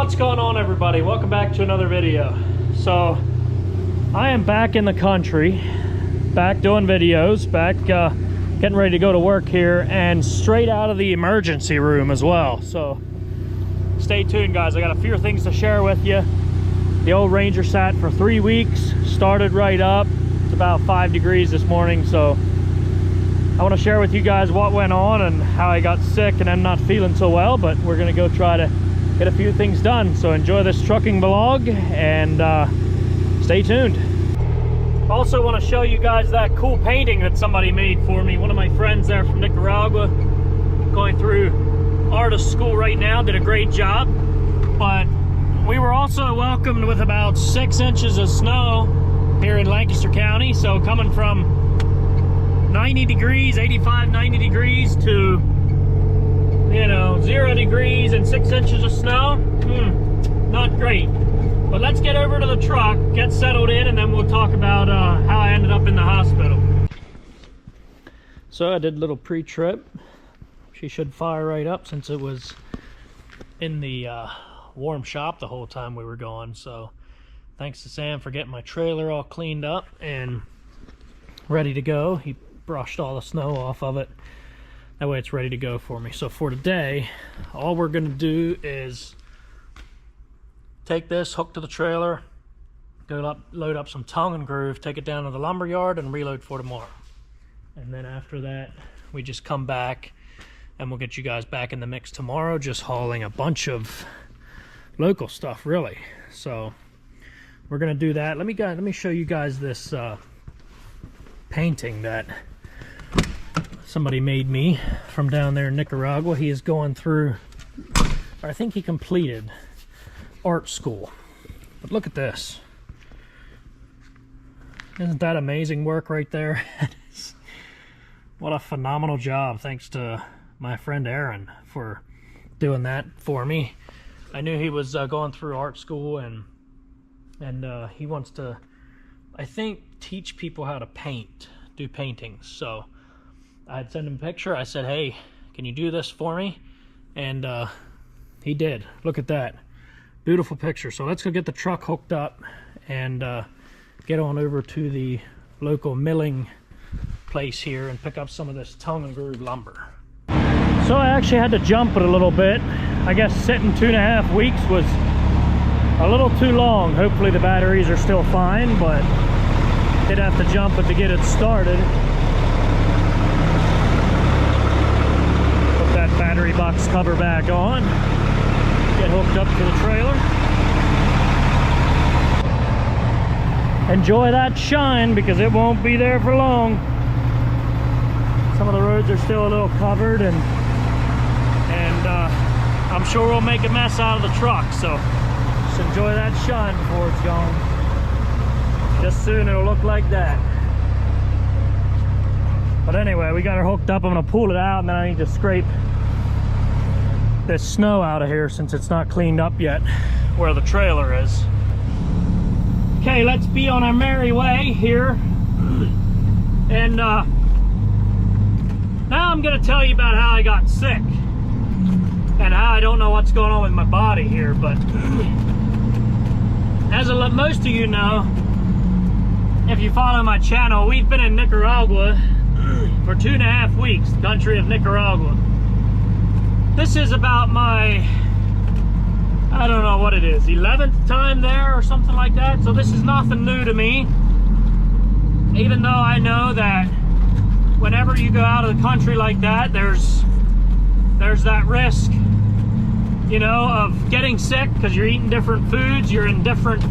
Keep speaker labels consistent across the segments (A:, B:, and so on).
A: What's going on, everybody? Welcome back to another video. So I am back in the country, back doing videos, back getting ready to go to work here, and straight out of the emergency room as well. So stay tuned, guys. I got a few things to share with you. The old Ranger sat for 3 weeks, started right up. It's about 5 degrees this morning, so I want to share with you guys what went on and how I got sick and I'm not feeling so well, but we're gonna go try to get a few things done. So enjoy this trucking vlog and stay tuned. Also want to show you guys that cool painting that somebody made for me. One of my friends there from Nicaragua, going through artist school right now, did a great job. But we were also welcomed with about 6 inches of snow here in Lancaster County. So coming from 90 degrees, 85, 90 degrees to, you know, 0 degrees and 6 inches of snow, not great. But let's get over to the truck, get settled in, and then we'll talk about how I ended up in the hospital. So I did a little pre-trip. She should fire right up since it was in the warm shop the whole time we were gone. So thanks to Sam for getting my trailer all cleaned up and ready to go. He brushed all the snow off of it. That way it's ready to go for me. So for today, all we're gonna do is take this, hook to the trailer, go up, load up some tongue and groove, take it down to the lumber yard and reload for tomorrow. And then after that, we just come back and we'll get you guys back in the mix tomorrow, just hauling a bunch of local stuff, really. So we're gonna do that. Let me show you guys this painting that somebody made me from down there in Nicaragua. He is going through, or I think he completed art school. But look at this. Isn't that amazing work right there? What a phenomenal job. Thanks to my friend Aaron for doing that for me. I knew he was going through art school and he wants to, I think, teach people how to paint, do paintings. So I'd send him a picture. I said, hey, can you do this for me? And he did. Look at that. Beautiful picture. So let's go get the truck hooked up and get on over to the local milling place here and pick up some of this tongue and groove lumber. So I actually had to jump it a little bit. I guess sitting 2.5 weeks was a little too long. Hopefully the batteries are still fine, but did have to jump it to get it started. Put that battery box cover back on. Get hooked up to the trailer. Enjoy that shine because it won't be there for long. Some of the roads are still a little covered and I'm sure we'll make a mess out of the truck, so just enjoy that shine before it's gone. Just soon it'll look like that. But anyway, we got her hooked up. I'm gonna pull it out and then I need to scrape this snow out of here since it's not cleaned up yet where the trailer is. Okay, let's be on our merry way here. And now I'm gonna tell you about how I got sick and how I don't know what's going on with my body here. But as most of you know, if you follow my channel, we've been in Nicaragua for 2.5 weeks, the country of Nicaragua. This is about my, I don't know what it is, 11th time there or something like that. So this is nothing new to me, even though I know that whenever you go out of the country like that, there's that risk, you know, of getting sick because you're eating different foods, you're in different,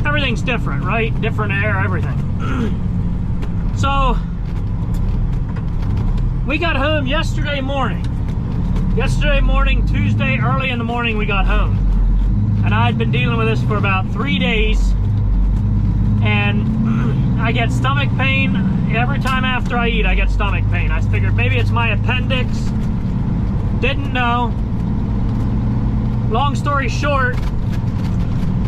A: everything's different, right? Different air, everything. So we got home yesterday morning. Tuesday, early in the morning, we got home. And I had been dealing with this for about 3 days. And I get stomach pain. Every time after I eat, I get stomach pain. I figured maybe it's my appendix. Didn't know. Long story short,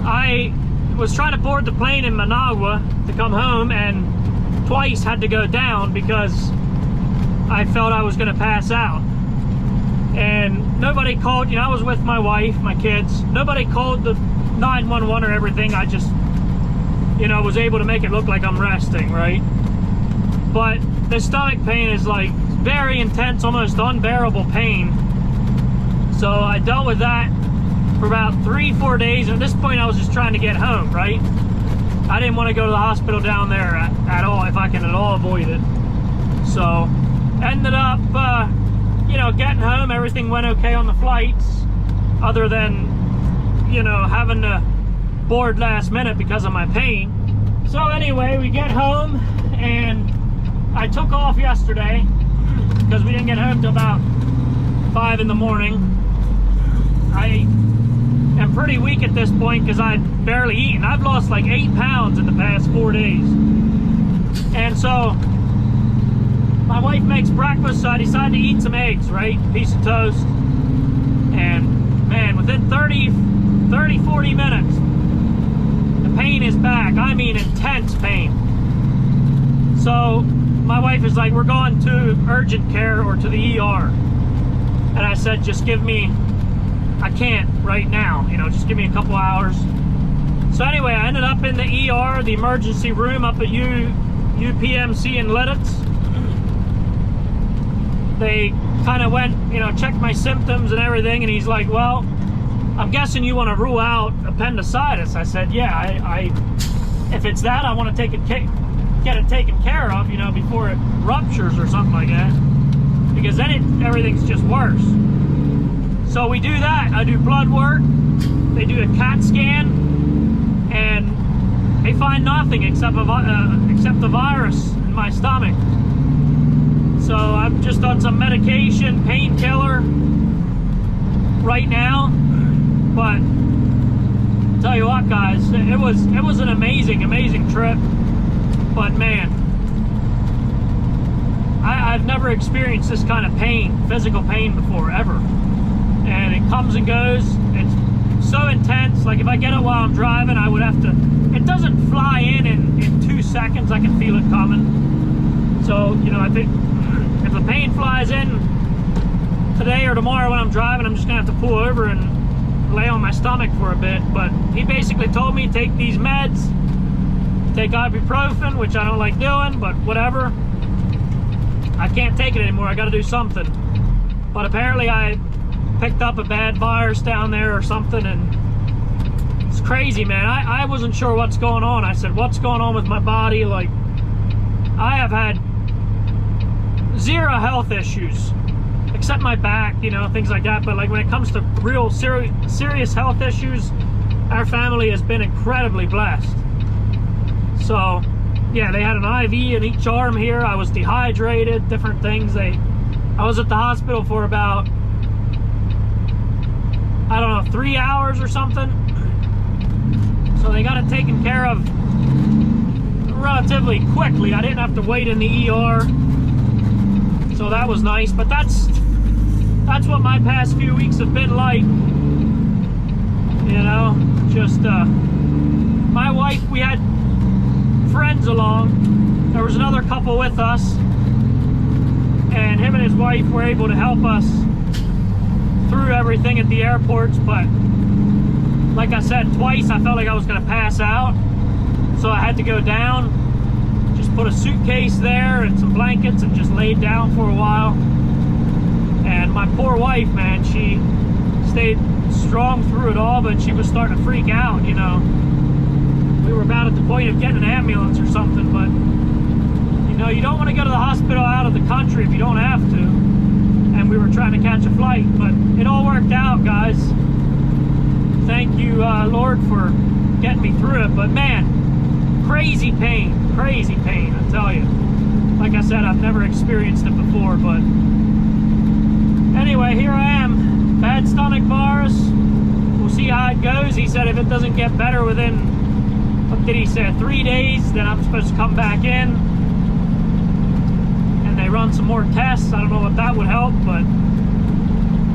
A: I was trying to board the plane in Managua to come home and twice had to go down because I felt I was going to pass out. and nobody called. You know, I was with my wife, my kids. Nobody called the 911 or everything. I just, you know, was able to make it look like I'm resting, right? But the stomach pain is like very intense, almost unbearable pain. So I dealt with that for about 3-4 days, and at this point I was just trying to get home, right? I didn't want to go to the hospital down there at all, if I can at all avoid it. So ended up you know, getting home. Everything went okay on the flights, other than, you know, having to board last minute because of my pain. So anyway, we get home, and I took off yesterday because we didn't get home till about 5 in the morning. I am pretty weak at this point because I've barely eaten. I've lost like 8 pounds in the past 4 days. And so my wife makes breakfast, so I decided to eat some eggs, right? Piece of toast. And man, within 30, 40 minutes, the pain is back. I mean, intense pain. So my wife is like, we're going to urgent care or to the ER. And I said, just give me, I can't right now, you know, just give me a couple hours. So anyway, I ended up in the ER, the emergency room up at UPMC in Lidditz. They kind of went, you know, checked my symptoms and everything, and he's like, well, I'm guessing you want to rule out appendicitis. I said, yeah, I if it's that, I want to get it taken care of, you know, before it ruptures or something like that, because then everything's just worse. So we do that. I do blood work. They do a CAT scan, and they find nothing except the virus in my stomach. So I'm just on some medication, painkiller right now. But I'll tell you what, guys, it was an amazing trip. But man, I've never experienced this kind of pain, physical pain before, ever. And it comes and goes. It's so intense. Like if I get it while I'm driving, I would have to, it doesn't fly in 2 seconds. I can feel it coming. So, you know, I think if the pain flies in today or tomorrow when I'm driving, I'm just gonna have to pull over and lay on my stomach for a bit. But he basically told me, take these meds, take ibuprofen, which I don't like doing, but whatever. I can't take it anymore. I gotta do something. But apparently I picked up a bad virus down there or something, and it's crazy, man. I wasn't sure what's going on. I said, what's going on with my body? Like, I have had 0 health issues, except my back, you know, things like that. But like when it comes to real serious health issues, our family has been incredibly blessed. So yeah, they had an IV in each arm here. I was dehydrated, different things. I was at the hospital for about, I don't know, 3 hours or something. So they got it taken care of relatively quickly. I didn't have to wait in the ER. So that was nice. But that's what my past few weeks have been like. You know, just my wife, we had friends along. There was another couple with us, and him and his wife were able to help us through everything at the airports. But like I said, twice I felt like I was gonna pass out, so I had to go down, just put a suitcase there and some blankets and just laid down for a while. And my poor wife, man, she stayed strong through it all, but she was starting to freak out, you know. We were about at the point of getting an ambulance or something, but you know, you don't want to go to the hospital out of the country if you don't have to. And we were trying to catch a flight, but it all worked out, guys. Thank you, Lord, for getting me through it. But man, crazy pain, I tell you. Like I said, I've never experienced it before, but anyway, here I am. Bad stomach virus. We'll see how it goes. He said if it doesn't get better within, what did he say, 3 days, then I'm supposed to come back in and they run some more tests. I don't know what that would help, but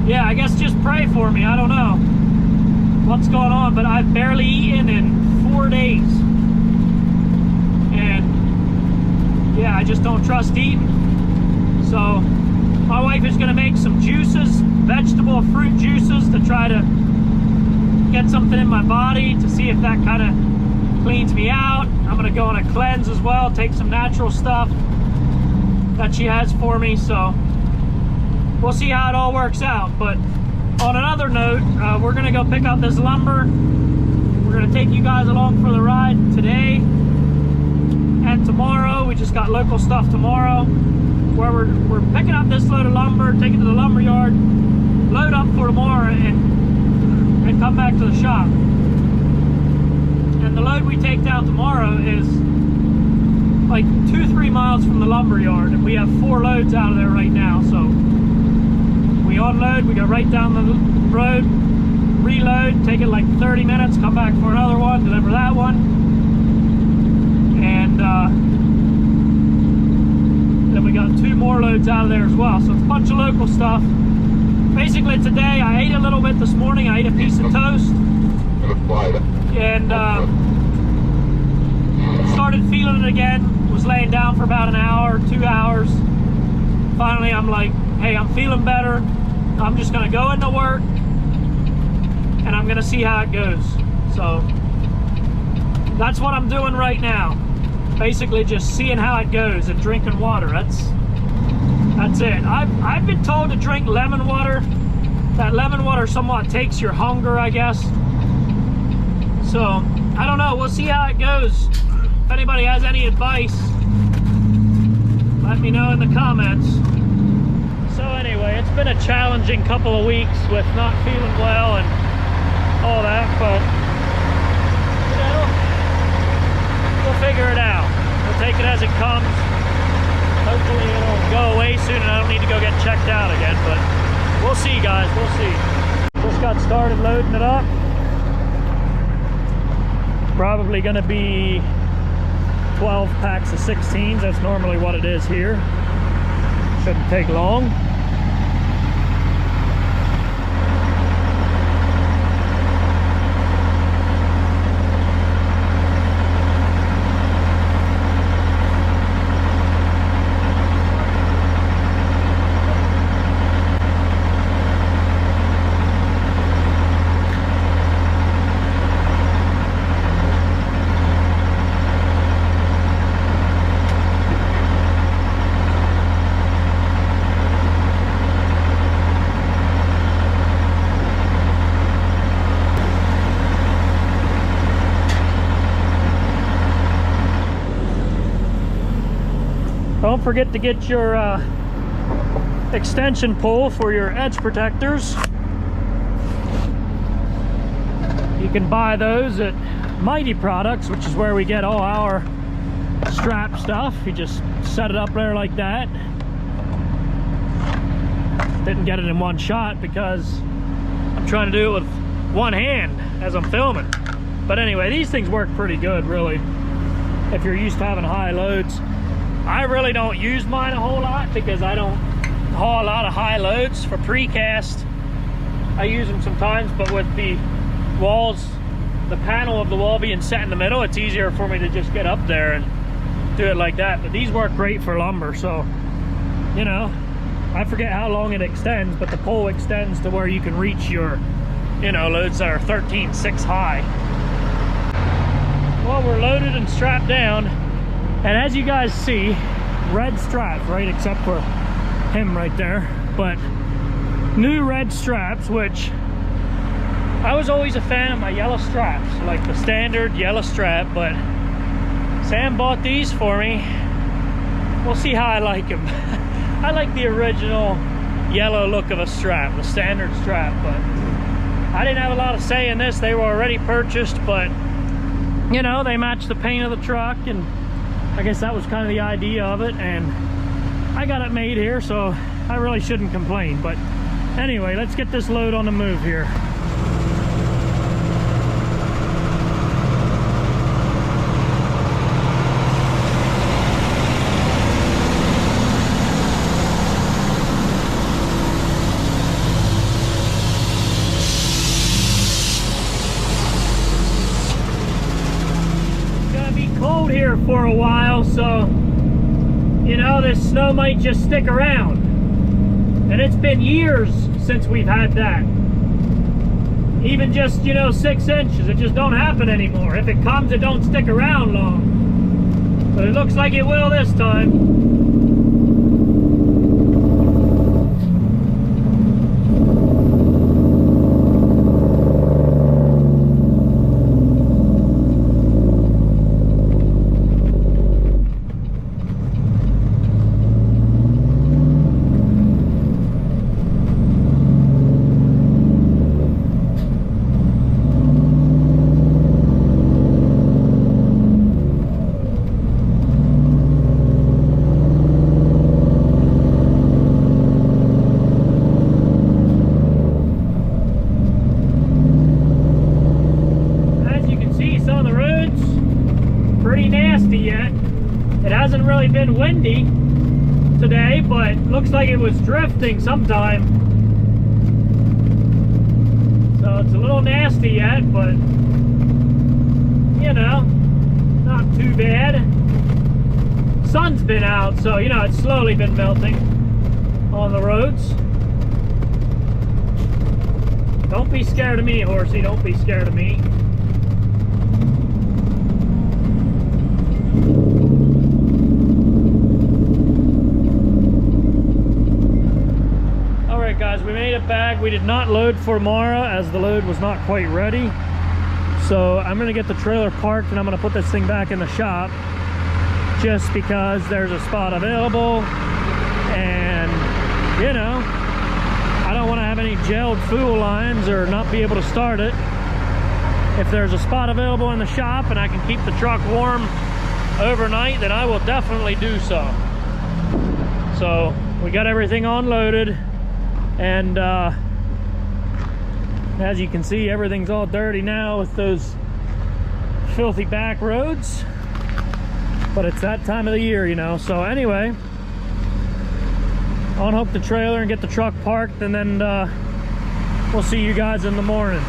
A: yeah, I guess just pray for me. I don't know what's going on, but I've barely eaten in 4 days, and yeah, I just don't trust eating. So My wife is going to make some juices, vegetable fruit juices, to try to get something in my body to see if that kind of cleans me out. I'm going to go on a cleanse as well, take some natural stuff that she has for me, so we'll see how it all works out. But on another note, we're going to go pick up this lumber. We're going to take you guys along for the ride today and tomorrow. We just got local stuff tomorrow, where we're picking up this load of lumber, taking it to the lumber yard, load up for tomorrow, and come back to the shop. And the load we take down tomorrow is like 2-3 miles from the lumber yard, and we have 4 loads out of there right now. So we unload, we go right down the road, reload, take it like 30 minutes, come back for another one, deliver that one, and then we got 2 more loads out of there as well. So it's a bunch of local stuff. Basically today, I ate a little bit this morning. I ate a piece of toast and started feeling it again. Was laying down for about an hour, 2 hours. Finally, I'm like, hey, I'm feeling better. I'm just gonna go into work and I'm gonna see how it goes. So that's what I'm doing right now. Basically just seeing how it goes and drinking water. That's it. I've been told to drink lemon water. That lemon water somewhat takes your hunger, I guess. So I don't know, we'll see how it goes. If anybody has any advice, let me know in the comments. So anyway, it's been a challenging couple of weeks with not feeling well and all that, but you know, we'll figure it out. We'll take it as it comes. Hopefully it'll go away soon and I don't need to go get checked out again, but we'll see, guys, we'll see. Just got started loading it up. Probably gonna be 12 packs of 16s. That's normally what it is here. Shouldn't take long. Don't forget to get your extension pole for your edge protectors. You can buy those at Mighty Products, which is where we get all our strap stuff. You just set it up there like that. Didn't get it in one shot because I'm trying to do it with one hand as I'm filming. But anyway, these things work pretty good, really, if you're used to having high loads. I really don't use mine a whole lot because I don't haul a lot of high loads for precast. I use them sometimes, but with the walls, the panel of the wall being set in the middle, it's easier for me to just get up there and do it like that. But these work great for lumber, so, you know, I forget how long it extends, but the pole extends to where you can reach your, you know, loads that are 13.6 high. Well, we're loaded and strapped down. And as you guys see, red straps, right, except for him right there, but new red straps, which I was always a fan of my yellow straps, like the standard yellow strap, but Sam bought these for me. We'll see how I like them. I like the original yellow look of a strap, the standard strap, but I didn't have a lot of say in this. They were already purchased, but you know, they match the paint of the truck, and I guess that was kind of the idea of it, and I got it made here, so I really shouldn't complain. But anyway, let's get this load on the move here. Cold here for a while, so you know, this snow might just stick around. And it's been years since we've had that. Even just, you know, 6 inches, it just don't happen anymore. If it comes, it don't stick around long. But it looks like it will this time. Been windy today, but looks like it was drifting sometime, so it's a little nasty yet, but you know, not too bad. Sun's been out, so you know, it's slowly been melting on the roads. Don't be scared of me, horsey, don't be scared of me. Guys, we made it back. We did not load for tomorrow as the load was not quite ready. So I'm going to get the trailer parked and I'm going to put this thing back in the shop just because there's a spot available. And, you know, I don't want to have any gelled fuel lines or not be able to start it. If there's a spot available in the shop and I can keep the truck warm overnight, then I will definitely do so. So we got everything unloaded. And as you can see, everything's all dirty now with those filthy back roads, but it's that time of the year, you know. So anyway, I'll unhook the trailer and get the truck parked, and then we'll see you guys in the morning.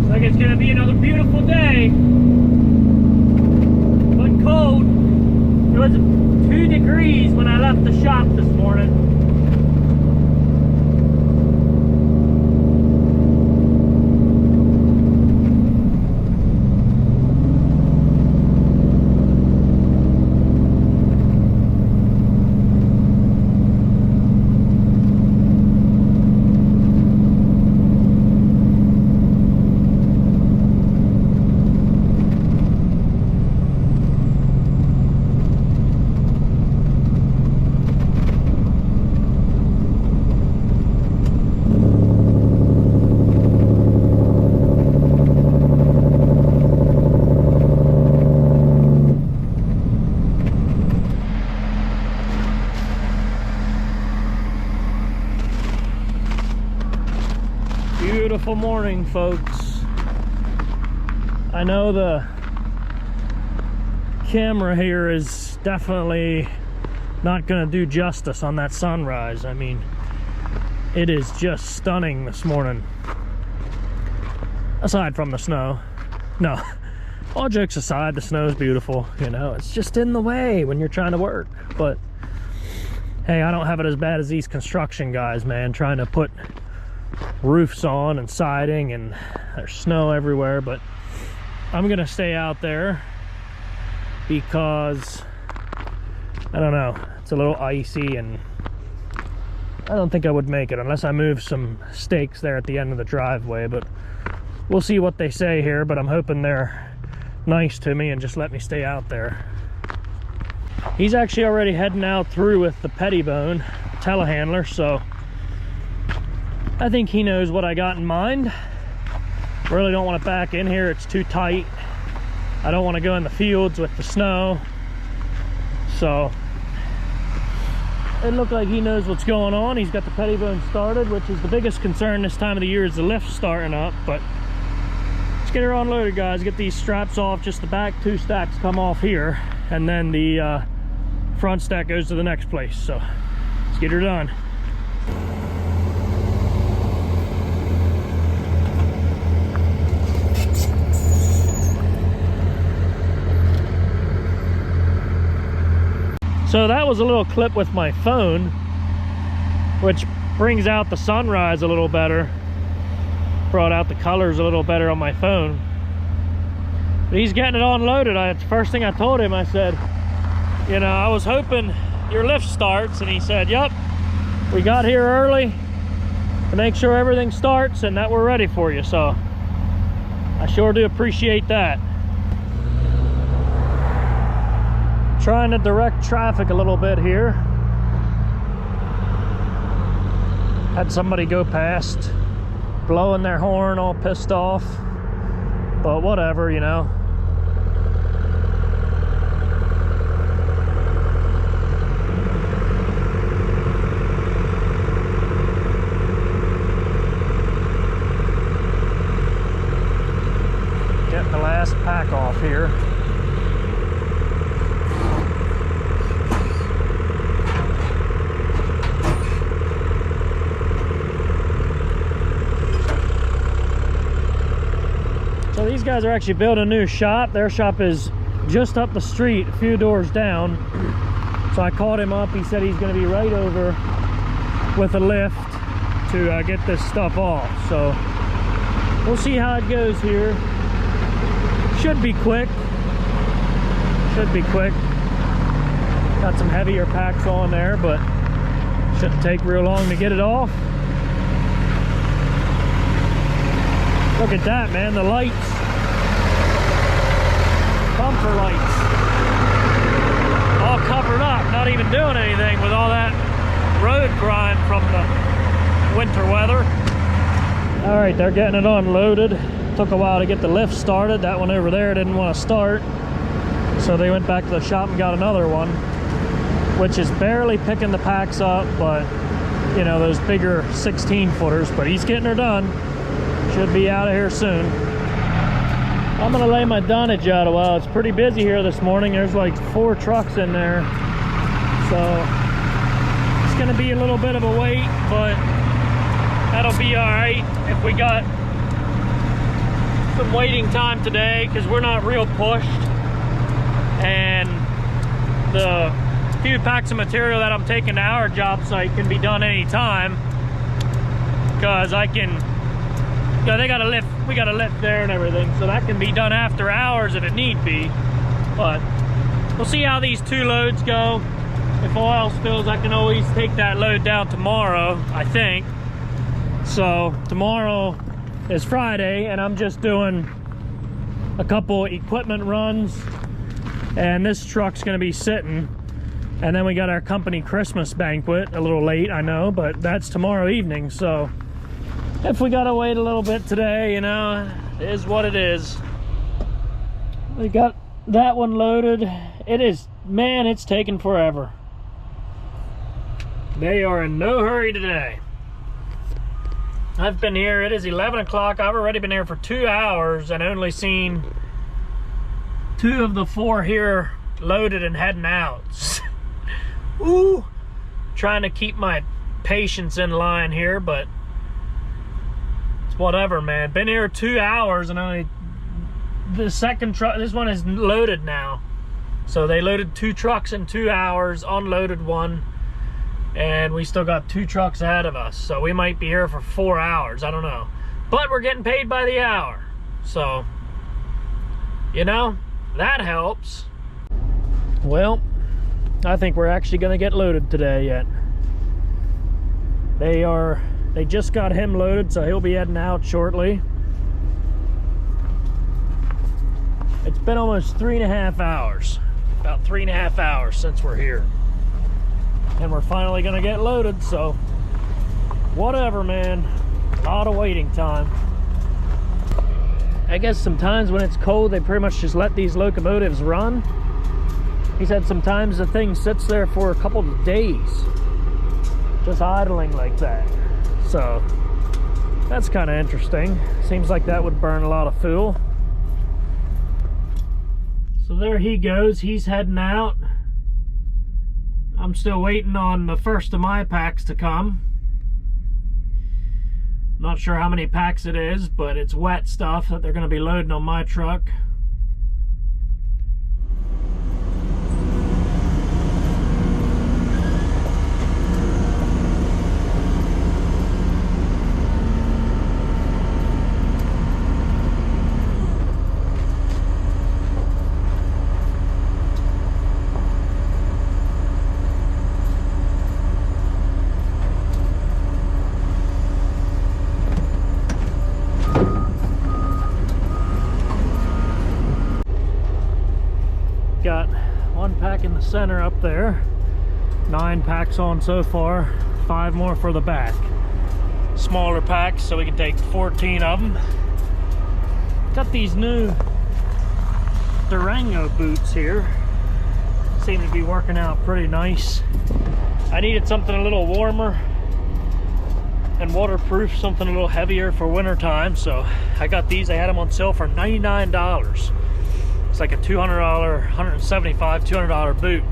A: Looks like it's gonna be another beautiful day, but cold. It was 2 degrees when I left the shop this morning. Beautiful morning, folks. I know the camera here is definitely not going to do justice on that sunrise. I mean, it is just stunning this morning. Aside from the snow. No, all jokes aside, the snow is beautiful. You know, it's just in the way when you're trying to work. But hey, I don't have it as bad as these construction guys, man, trying to put roofs on and siding, and there's snow everywhere. But I'm gonna stay out there because I don't know, it's a little icy, and I don't think I would make it unless I move some stakes there at the end of the driveway. But we'll see what they say here, but I'm hoping they're nice to me and just let me stay out there. He's actually already heading out through with the Pettibone telehandler, so I think he knows what I got in mind. Really don't want to back in here, it's too tight. I don't want to go in the fields with the snow. So it looked like he knows what's going on. He's got the Pettibone started, which is the biggest concern this time of the year, is the lift starting up. But let's get her unloaded, guys. Get these straps off. Just the back 2 stacks come off here, and then the front stack goes to the next place. So let's get her done. So that was a little clip with my phone, which brings out the sunrise a little better. Brought out the colors a little better on my phone. But he's getting it unloaded. The first thing I told him, I said, you know, I was hoping your lift starts, and he said, yep, we got here early to make sure everything starts and that we're ready for you. So I sure do appreciate that. Trying to direct traffic a little bit here. Had somebody go past, blowing their horn, all pissed off, but whatever, you know. Getting the last pack off here. So these guys are actually building a new shop. Their shop is just up the street, a few doors down. So I called him up. He said he's going to be right over with a lift to get this stuff off. So we'll see how it goes here. Should be quick. Should be quick. Got some heavier packs on there, but shouldn't take real long to get it off. Look at that, man, the lights. Bumper lights. All covered up, not even doing anything with all that road grime from the winter weather. All right, they're getting it unloaded. Took a while to get the lift started. That one over there didn't want to start. So they went back to the shop and got another one, which is barely picking the packs up, but you know, those bigger 16 footers, but he's getting her done. Should be out of here soon. I'm gonna lay my dunnage out a while. It's pretty busy here this morning. There's like 4 trucks in there. So it's gonna be a little bit of a wait, but that'll be all right. If we got some waiting time today, because we're not real pushed, and the few packs of material that I'm taking to our job site can be done anytime, because I can, you know, they got a lift, we got a lift there and everything, so that can be done after hours if it need be. But we'll see how these 2 loads go. If all else fails, I can always take that load down tomorrow, I think. So tomorrow is Friday, and I'm just doing a couple equipment runs, and this truck's gonna be sitting. And then we got our company Christmas banquet, a little late, I know, but that's tomorrow evening. So if we gotta wait a little bit today, you know, it is what it is. We got that one loaded. It is, man, it's taking forever. They are in no hurry today. I've been here, it is 11 o'clock. I've already been here for 2 hours and only seen 2 of the 4 here loaded and heading out. Ooh, trying to keep my patience in line here, but it's whatever, man. Been here 2 hours and only the second truck, this one is loaded now. So they loaded 2 trucks in 2 hours, unloaded 1. And we still got 2 trucks ahead of us, so we might be here for 4 hours, I don't know. But we're getting paid by the hour, so, you know, that helps. Well, I think we're actually gonna get loaded today yet. They just got him loaded, so he'll be heading out shortly. It's been almost 3.5 hours, about 3.5 hours since we're here. And we're finally gonna get loaded, so whatever, man. A lot of waiting time. I guess sometimes when it's cold, they pretty much just let these locomotives run. He said sometimes the thing sits there for a couple of days, just idling like that. So that's kind of interesting. Seems like that would burn a lot of fuel. So there he goes, he's heading out. I'm still waiting on the first of my packs to come. Not sure how many packs it is, but it's wet stuff that they're going to be loading on my truck. center up there. 9 packs on so far, 5 more for the back. Smaller packs so we can take 14 of them. Got these new Durango boots here. Seem to be working out pretty nice. I needed something a little warmer and waterproof, something a little heavier for winter time, so I got these. I had them on sale for $99. It's like a $200, $175, $200 boot.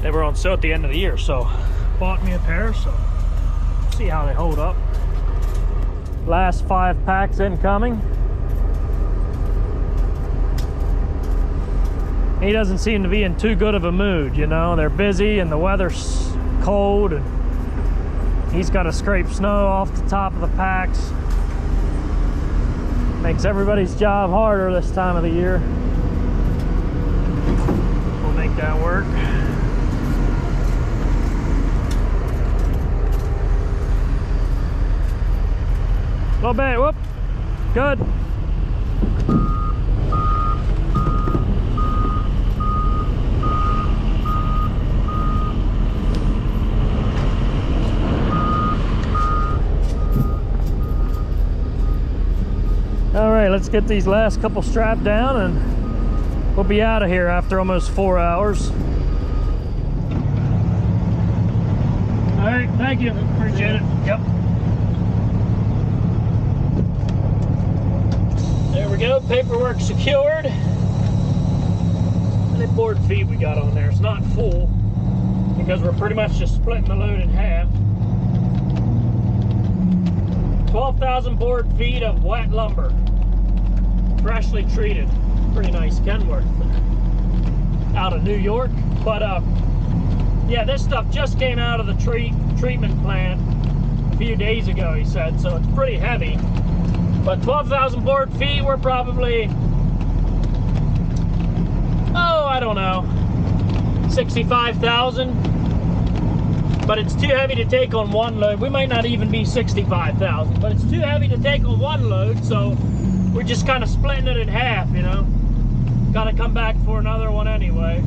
A: They were on sale at the end of the year, so bought me a pair, so see how they hold up. Last 5 packs incoming. He doesn't seem to be in too good of a mood, you know. They're busy and the weather's cold, and he's got to scrape snow off the top of the packs. Makes everybody's job harder this time of the year. We'll make that work. A little bit, whoop, good. All right, let's get these last couple strapped down and we'll be out of here after almost 4 hours. All right, thank you, appreciate it. Yep. There we go, paperwork secured. And the board feet we got on there, it's not full because we're pretty much just splitting the load in half. 12,000 board feet of wet lumber, freshly treated. Pretty nice Kenworth out of New York. But yeah, this stuff just came out of the treatment plant a few days ago, he said, so it's pretty heavy. But 12,000 board feet, we're probably, oh, I don't know, 65,000. But it's too heavy to take on one load. We might not even be 65,000, but it's too heavy to take on one load, so we're just kind of splitting it in half, you know. Got to come back for another one anyway.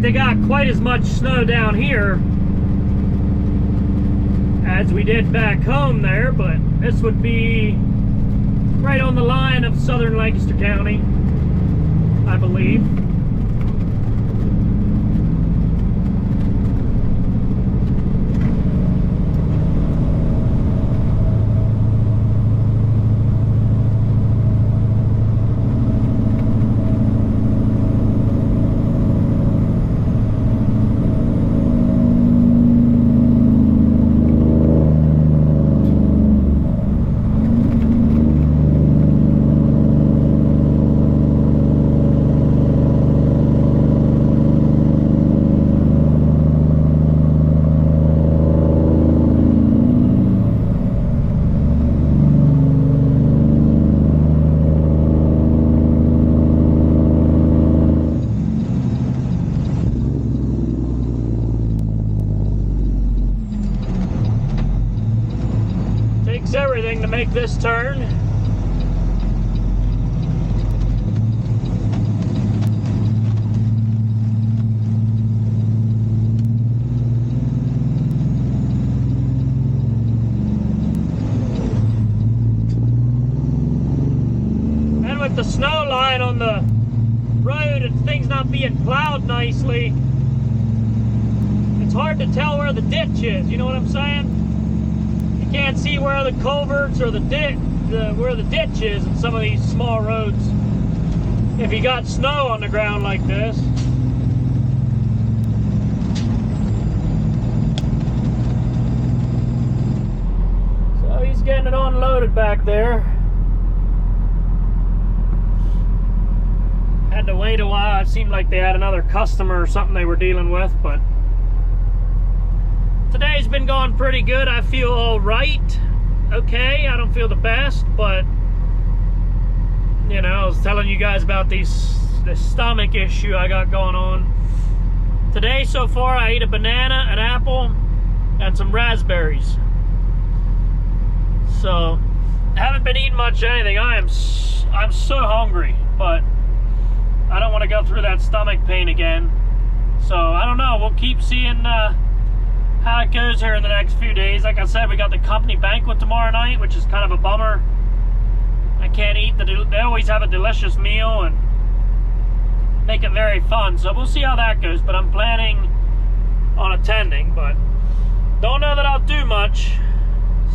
A: They got quite as much snow down here as we did back home there, but this would be right on the line of southern Lancaster County, I believe. Everything to make this turn. with the snow lying on the road and things not being plowed nicely, it's hard to tell where the ditch is, you know what I'm saying? You can't see where the culverts or where the ditch is in some of these small roads if you got snow on the ground like this. So he's getting it unloaded back there. Had to wait a while. It seemed like they had another customer or something they were dealing with, but today's been going pretty good. I feel all right. Okay, I don't feel the best, but you know, I was telling you guys about this stomach issue I got going on. Today so far I ate a banana, an apple, and some raspberries. So I haven't been eating much of anything. I'm so hungry, but I don't want to go through that stomach pain again. So I don't know, we'll keep seeing how it goes here in the next few days. Like I said, we got the company banquet tomorrow night, which is kind of a bummer. I can't eat they always have a delicious meal and make it very fun. So we'll see how that goes, but I'm planning on attending, but don't know that I'll do much.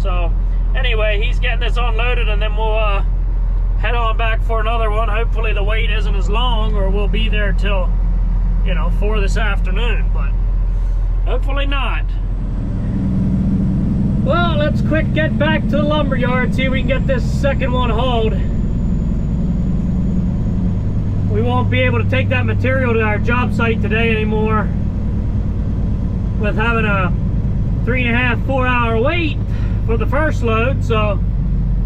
A: So anyway, he's getting this unloaded and then we'll head on back for another one. Hopefully the wait isn't as long, or we'll be there till, you know, 4 this afternoon, but hopefully not. Well, let's quick get back to the lumber yard, see if we can get this second one hauled. We won't be able to take that material to our job site today anymore with having a 3.5, 4 hour wait for the first load, so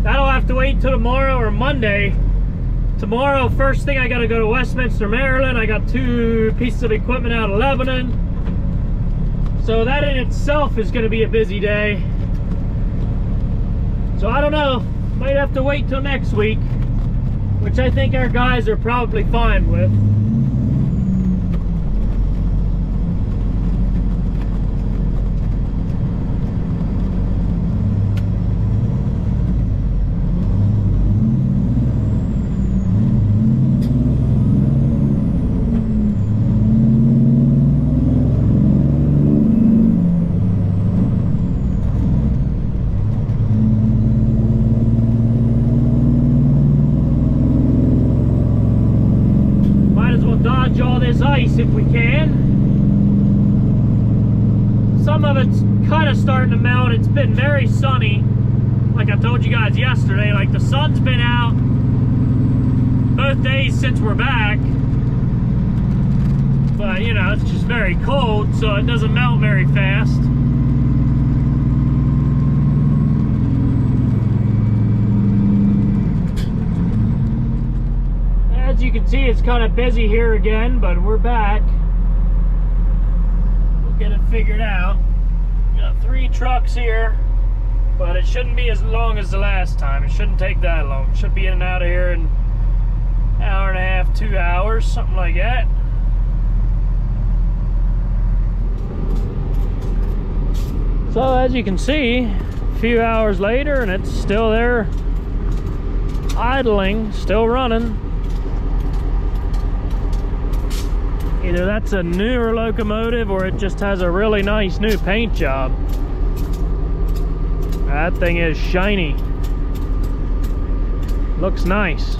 A: that'll have to wait till tomorrow or Monday. Tomorrow, first thing, I gotta go to Westminster, Maryland. I got 2 pieces of equipment out of Lebanon. So that in itself is gonna be a busy day. So I don't know, might have to wait till next week, which I think our guys are probably fine with. All this ice if we can. Some of it's kind of starting to melt. It's been very sunny, like I told you guys yesterday. Like the sun's been out both days since we're back, but you know, it's just very cold, so it doesn't melt very fast. As you can see, it's kind of busy here again, but we're back. We'll get it figured out. Got 3 trucks here, but it shouldn't be as long as the last time. It shouldn't take that long. It should be in and out of here in an hour and a half, 2 hours, something like that. So as you can see, a few hours later, and it's still there, idling, still running. Either that's a newer locomotive or it just has a really nice new paint job. That thing is shiny. Looks nice.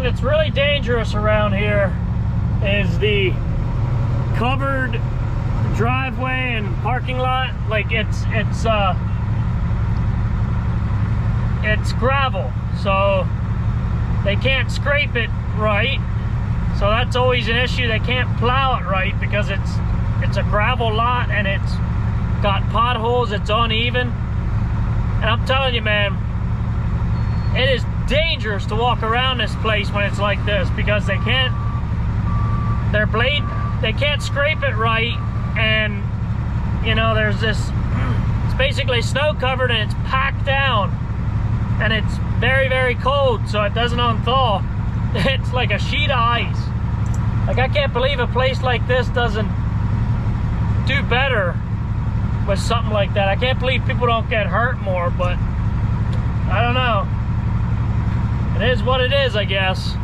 A: That's really dangerous around here is the covered driveway and parking lot. Like it's it's gravel, so they can't scrape it right. So that's always an issue. They can't plow it right because it's a gravel lot and it's got potholes, it's uneven. And I'm telling you, man, it is dangerous to walk around this place when it's like this because they can't scrape it right. And you know, there's this, it's basically snow covered and it's packed down, and it's very, very cold, so it doesn't unthaw. It's like a sheet of ice. Like, I can't believe a place like this doesn't do better with something like that. I can't believe people don't get hurt more, but I don't know. It is what it is, I guess.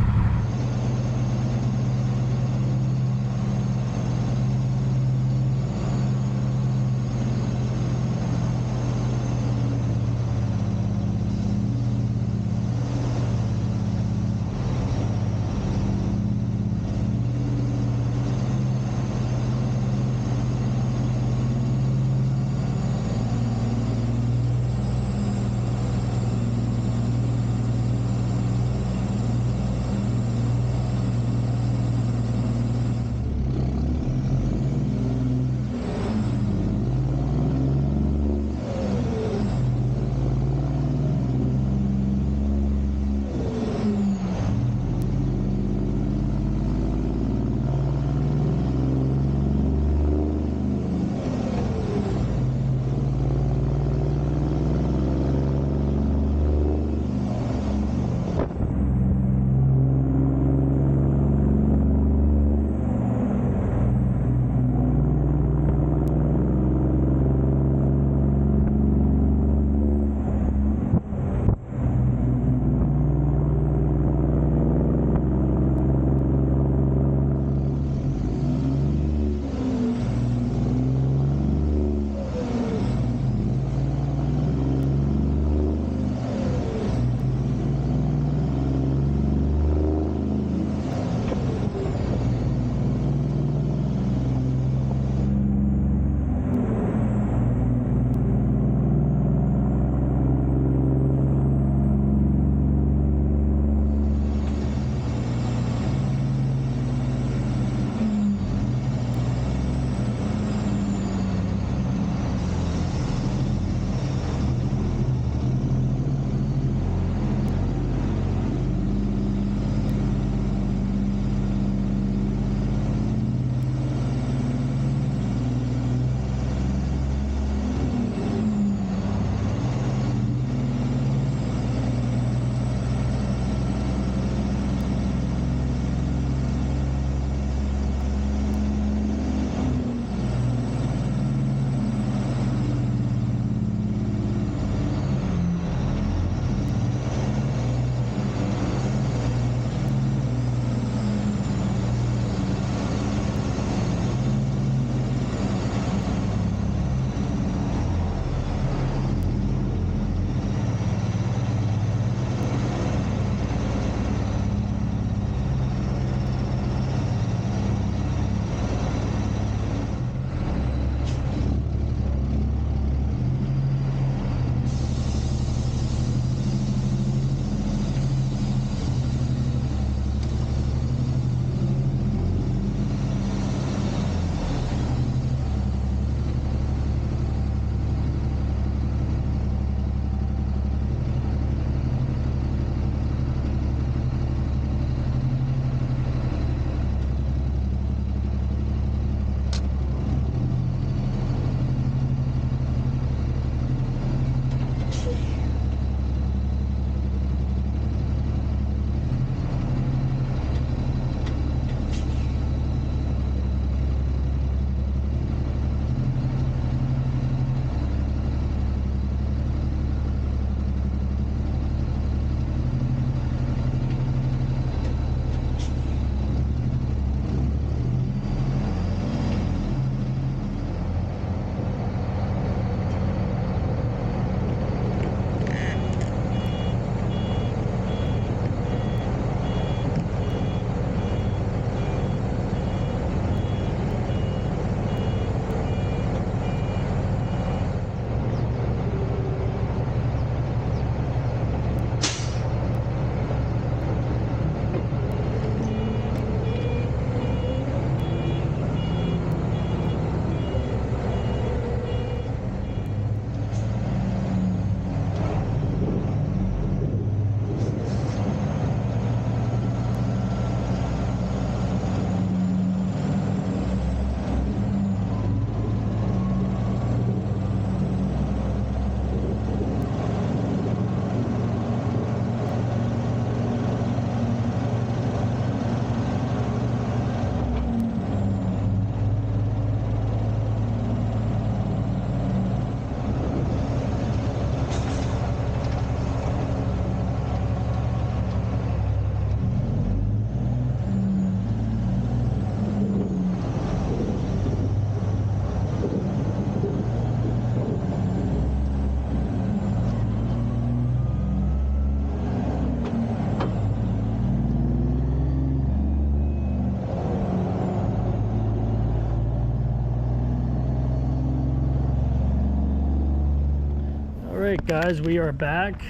A: Alright guys, we are back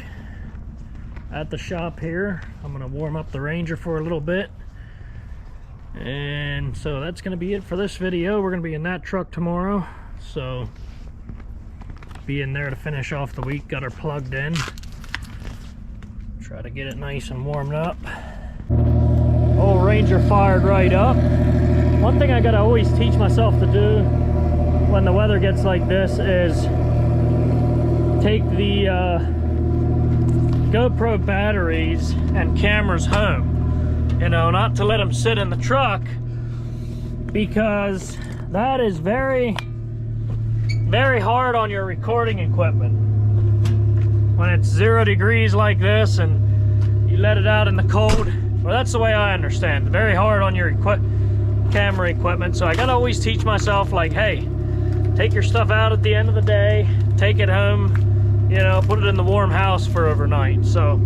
A: at the shop here. I'm going to warm up the Ranger for a little bit. And so that's going to be it for this video. We're going to be in that truck tomorrow. So, be in there to finish off the week. Got her plugged in. Try to get it nice and warmed up. Old Ranger fired right up. One thing I got to always teach myself to do when the weather gets like this is take the GoPro batteries and cameras home. You know, not to let them sit in the truck, because that is very, very hard on your recording equipment. When it's 0 degrees like this and you let it out in the cold, well, that's the way I understand. Very hard on your camera equipment. So I gotta always teach myself, like, hey, take your stuff out at the end of the day, take it home, you know, put it in the warm house for overnight. So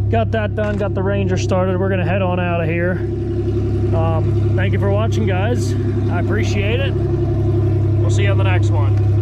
A: got that done, got the Ranger started. We're gonna head on out of here. Thank you for watching, guys. I appreciate it. We'll see you on the next one.